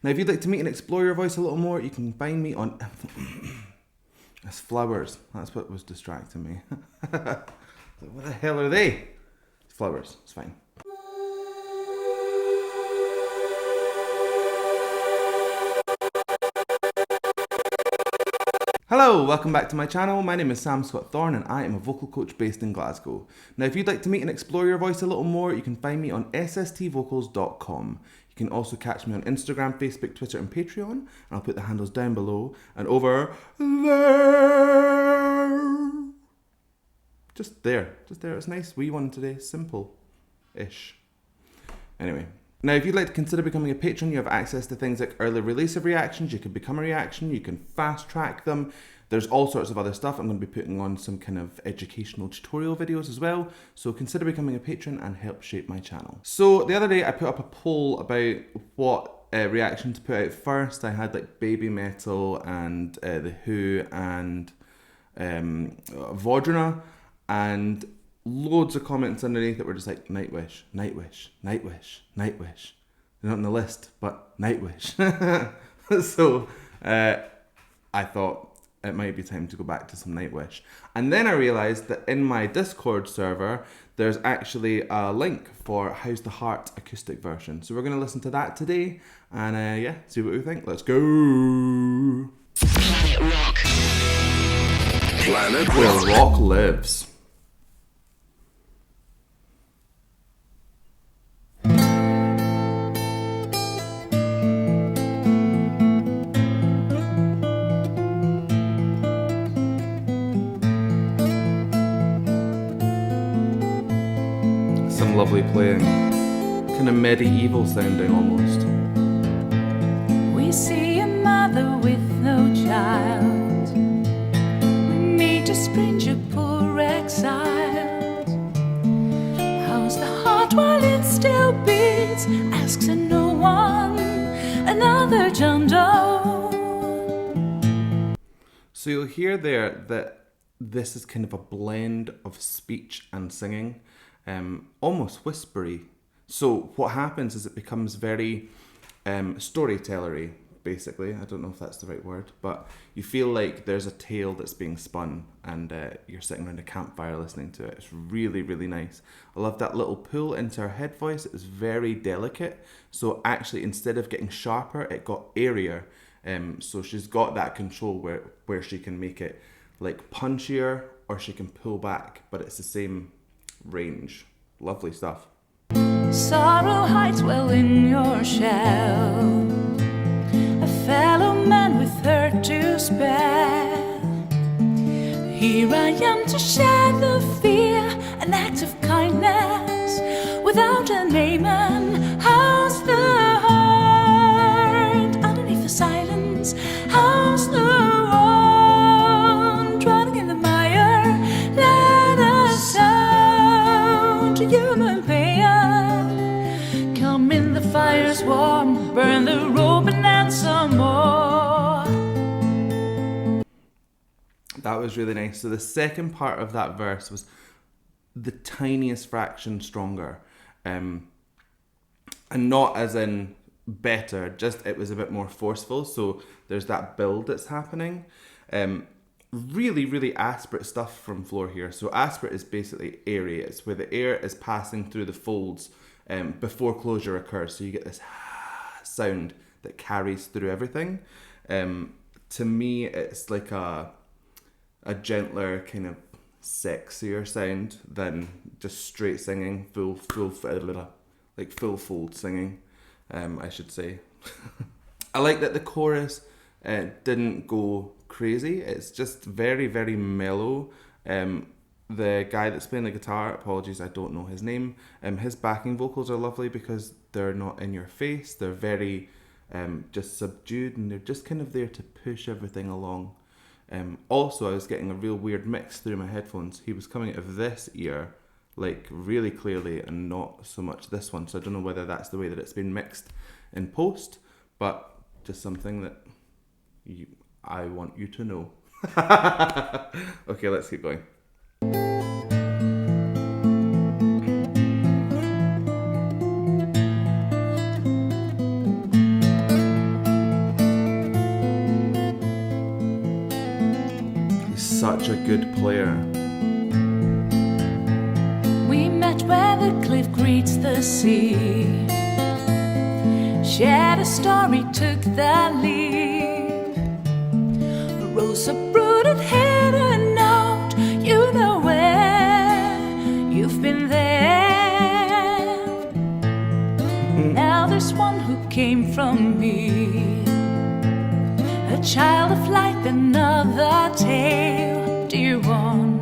Now, if you'd like to meet and explore your voice a little more, you can find me on... It's flowers. That's what was distracting me. What the hell are they? It's flowers. It's fine. Hello, welcome back to my channel. My name is Sam Scott-Thorne and I am a vocal coach based in Glasgow. Now, if you'd like to meet and explore your voice a little more, you can find me on sstvocals.com. You can also catch me on Instagram, Facebook, Twitter and Patreon. And I'll put the handles down below and over there. Just there. It's nice wee one today. Simple-ish. Anyway. Now, if you'd like to consider becoming a patron, you have access to things like early release of reactions, you can become a reaction, you can fast track them, there's all sorts of other stuff. I'm going to be putting on some kind of educational tutorial videos as well, so consider becoming a patron and help shape my channel. So the other day I put up a poll about what reaction to put out first. I had like Baby Metal and The Who and Vaudrina, and loads of comments underneath that were just like Nightwish, Nightwish, Nightwish, Nightwish. They're not on the list, but Nightwish. So I thought it might be time to go back to some Nightwish. And then I realised that in my Discord server, there's actually a link for How's the Heart acoustic version. So we're going to listen to that today and yeah, see what we think. Let's go. Planet Rock. Planet Where Rock Lives. Some lovely playing, kind of medieval sounding almost. We see a mother with no child. We meet a stranger, poor exiled. How's the heart while it still beats? Asks and no one, another John Doe. So you'll hear there that this is kind of a blend of speech and singing. Almost whispery. So what happens is it becomes very storytellery, basically. I don't know if that's the right word, but you feel like there's a tale that's being spun and you're sitting around a campfire listening to it. It's really, really nice. I love that little pull into her head voice. It was very delicate. So actually, instead of getting sharper, it got airier. So she's got that control where she can make it like punchier or she can pull back, but it's the same range. Lovely stuff. Sorrow hides well in your shell, a fellow man with her to spare. Here I am to share the fear, an act of kindness without a name. And how's the heart underneath the silence? How's the one drowning in the mire? Let us out to human pain. Come in, the fire's warm, burn the rope and add some more. That was really nice. So the second part of that verse was the tiniest fraction stronger. And not as in better, just it was a bit more forceful. So there's that build that's happening. Really, really aspirate stuff from Floor here. So aspirate is basically airy. It's where the air is passing through the folds before closure occurs. So you get this sound that carries through everything. To me, it's like a gentler, kind of sexier sound than just straight singing, full fold singing, I should say. I like that the chorus didn't go crazy. It's just very, very mellow. The guy that's playing the guitar, apologies, I don't know his name. His backing vocals are lovely because they're not in your face. They're very just subdued and they're just kind of there to push everything along. Also, I was getting a real weird mix through my headphones. He was coming out of this ear like really clearly and not so much this one. So I don't know whether that's the way that it's been mixed in post, but just something that I want you to know. Okay, let's keep going. such a good player. We met where the cliff greets the sea. Shared a story, took the lead. Rosa brooded hidden out. You know where you've been there. Now there's one who came from me, a child of light, another tale. Dear one,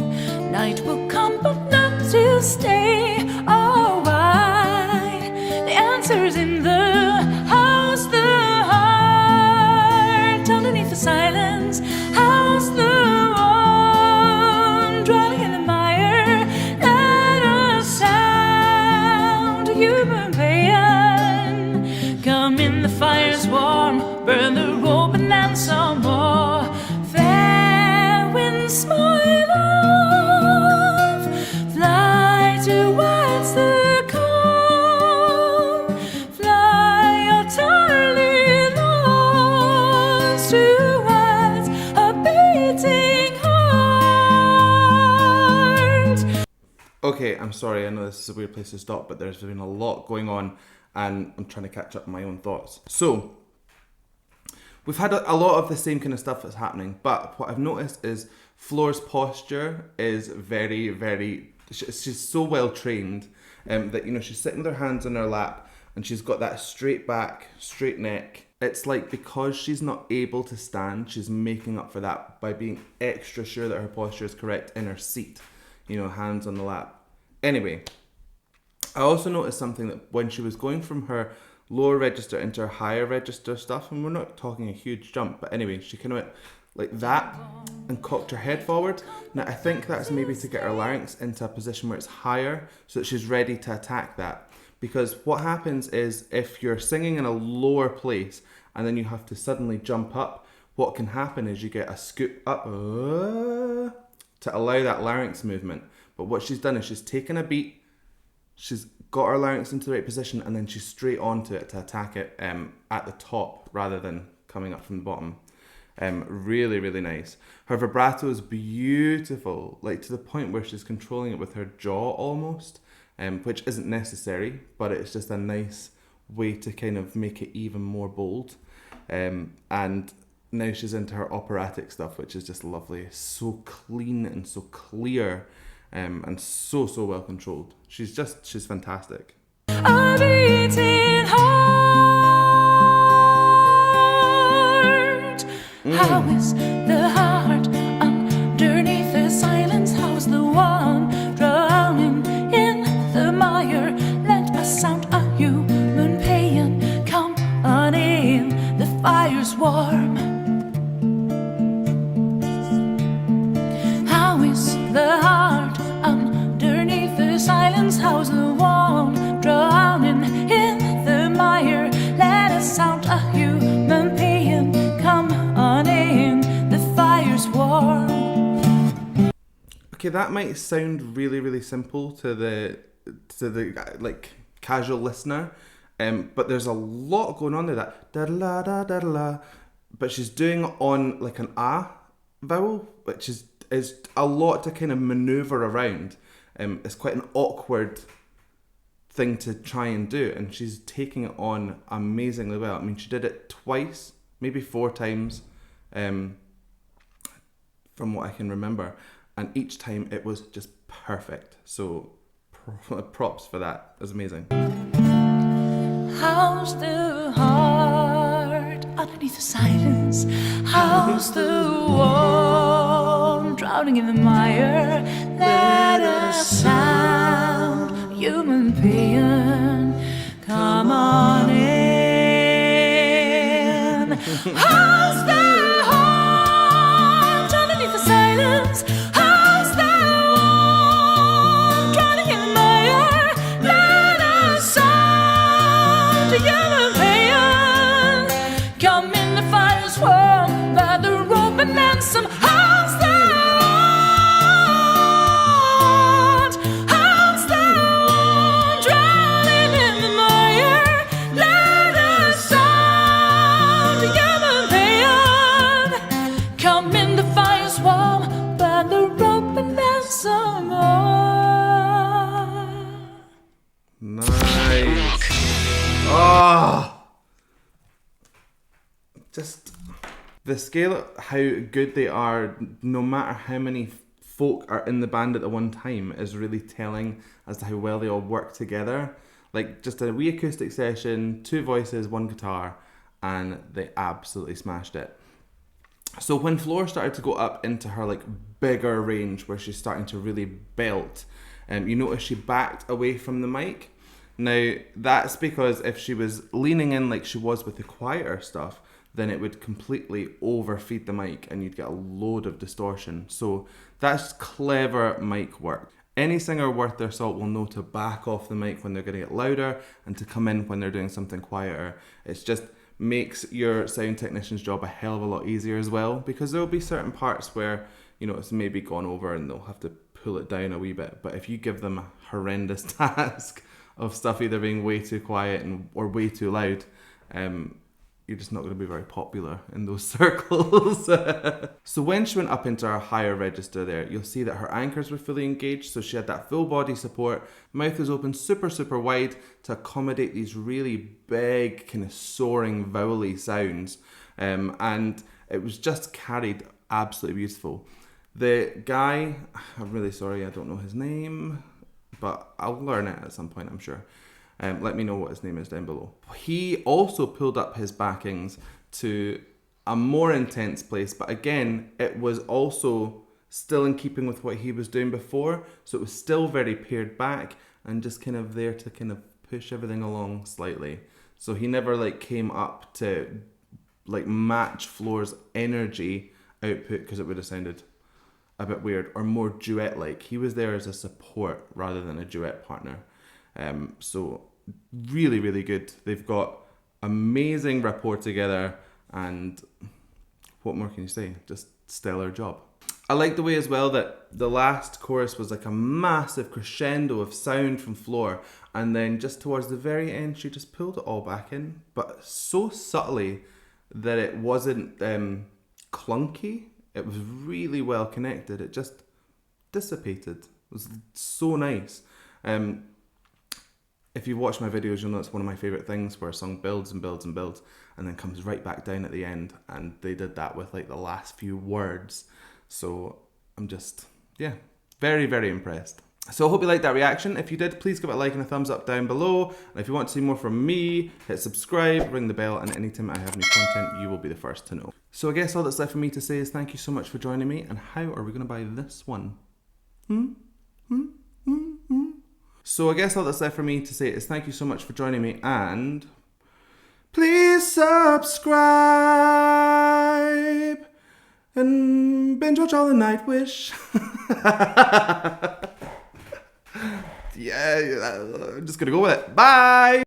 night will come but not to stay. Oh, why? The answer's in the house, the heart. Underneath the silence, house, the one. Drowning in the mire, let us sound. Human pain, come in, the fire's warm. Burn the rope and then some more. Fair winds smile off. Fly towards the calm. Fly utterly lost towards a beating heart. Okay, I'm sorry, I know this is a weird place to stop, but there's been a lot going on and I'm trying to catch up on my own thoughts. So, we've had a lot of the same kind of stuff that's happening, but what I've noticed is Floor's posture is very, very... She's so well trained that, you know, she's sitting with her hands on her lap and she's got that straight back, straight neck. It's like because she's not able to stand, she's making up for that by being extra sure that her posture is correct in her seat. You know, hands on the lap. Anyway, I also noticed something that when she was going from her lower register into her higher register stuff, and we're not talking a huge jump, but anyway, she kind of went like that and cocked her head forward. Now, I think that's maybe to get her larynx into a position where it's higher so that she's ready to attack that. Because what happens is if you're singing in a lower place and then you have to suddenly jump up, what can happen is you get a scoop up to allow that larynx movement. But what she's done is she's taken a beat, she's got her larynx into the right position, and then she's straight onto it to attack it at the top rather than coming up from the bottom. Really, really nice. Her vibrato is beautiful, like to the point where she's controlling it with her jaw almost, which isn't necessary, but it's just a nice way to kind of make it even more bold. And now she's into her operatic stuff, which is just lovely. So clean and so clear, and so well controlled. She's fantastic. A beating heart. How is the heart underneath the silence? How's the one drowning in the mire? Let a sound, a human pain, come on in. The fire's warm. How is the heart underneath the silence? How's the one drowning in the mire? Let us sound, a human pain, come on in. The fire's warm. Okay, that might sound really, really simple to the like casual listener, but there's a lot going on there. That da da da da da, but she's doing it on like an ah vowel, which is a lot to kind of maneuver around. It's quite an awkward thing to try and do, and she's taking it on amazingly well. I mean, she did it twice, maybe 4 times, from what I can remember, and each time it was just perfect. So props for that. It was amazing. How's the heart underneath the silence? How's the one drowning in the mire? Let us sound, human pain, come on in. How's the heart underneath the silence? How's the one drowning in the mire? Let us sound, human pain, come in, the fire's warm, by the rope and then some. How's the just the scale of how good they are, no matter how many folk are in the band at the one time, is really telling as to how well they all work together. Like, just a wee acoustic session, 2 voices, 1 guitar, and they absolutely smashed it. So when Floor started to go up into her like bigger range, where she's starting to really belt, you notice she backed away from the mic. Now, that's because if she was leaning in like she was with the quieter stuff, then it would completely overfeed the mic and you'd get a load of distortion. So that's clever mic work. Any singer worth their salt will know to back off the mic when they're going to get louder and to come in when they're doing something quieter. It's just makes your sound technician's job a hell of a lot easier as well, because there will be certain parts where, you know, it's maybe gone over and they'll have to pull it down a wee bit. But if you give them a horrendous task of stuff either being way too quiet or way too loud, you're just not going to be very popular in those circles. So when she went up into her higher register there, you'll see that her anchors were fully engaged, so she had that full body support. Mouth was open super, super wide to accommodate these really big, kind of soaring, vowely sounds. And it was just carried absolutely beautiful. The guy, I'm really sorry, I don't know his name, but I'll learn it at some point, I'm sure. Let me know what his name is down below. He also pulled up his backings to a more intense place, but again, it was also still in keeping with what he was doing before, so it was still very pared back and just kind of there to kind of push everything along slightly. So he never like came up to like match Floor's energy output, because it would have sounded a bit weird, or more duet-like. He was there as a support rather than a duet partner. So really, really good. They've got amazing rapport together, and what more can you say? Just stellar job. I like the way as well that the last chorus was like a massive crescendo of sound from Floor, and then just towards the very end she just pulled it all back in, but so subtly that it wasn't clunky. It was really well connected. It just dissipated. It was so nice. If you watch my videos, you'll know it's one of my favourite things, where a song builds and builds and builds and then comes right back down at the end. And they did that with like the last few words. So I'm just, yeah, very, very impressed. So I hope you liked that reaction. If you did, please give it a like and a thumbs up down below. And if you want to see more from me, hit subscribe, ring the bell, and anytime I have new content, you will be the first to know. So I guess all that's left for me to say is thank you so much for joining me. And how are we going to buy this one? So I guess all that's left for me to say is thank you so much for joining me, and please subscribe and binge watch all the Nightwish. Yeah, I'm just gonna go with it. Bye!